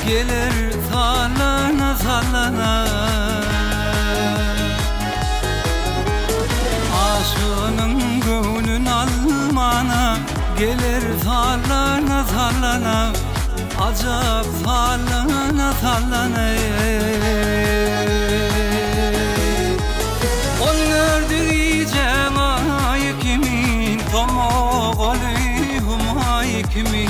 gelir sallana sallana. Aşığının gönlün almana gelir sallana sallana. Acap sallana sallana. Onlar diyeceğim ay kimin, tomo golühüm ay kimin.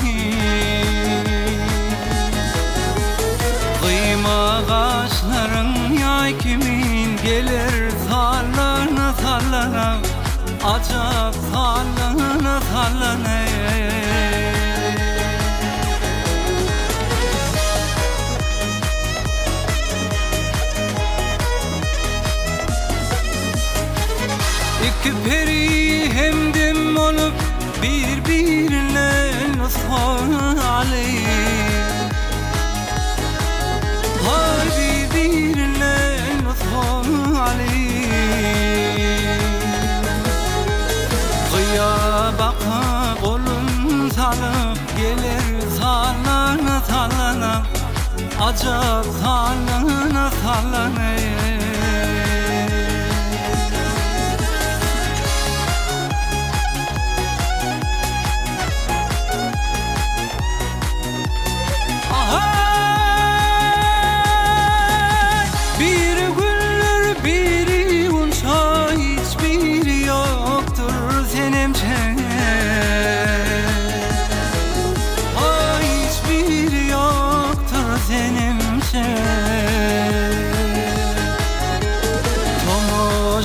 Kıyma kaşların yay kimin, gelir sallana sallana. Acap sallana sallana. İki peri hemdem olup birbirine nushan aleyh. Har birbirine nushan aleyh. Kıya baka kolun salıp gelir sallana sallana. Acap sallana sallana.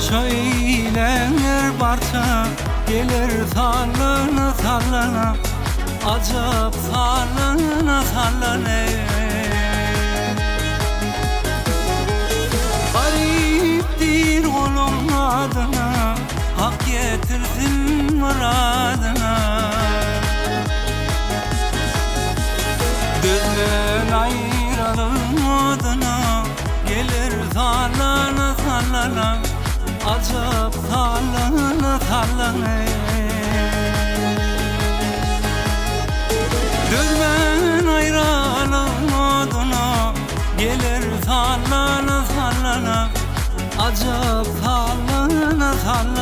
Söylenir barça gelir sallana sallana. Acap sallana sallana. Gariptir kulun adına, hak getirsin muradına. Gözden ayıralım adına gelir sallana sallana. Acap sallana sallana. Gözden ayrılım adına gelir sallana sallana. Acap sallana sallana.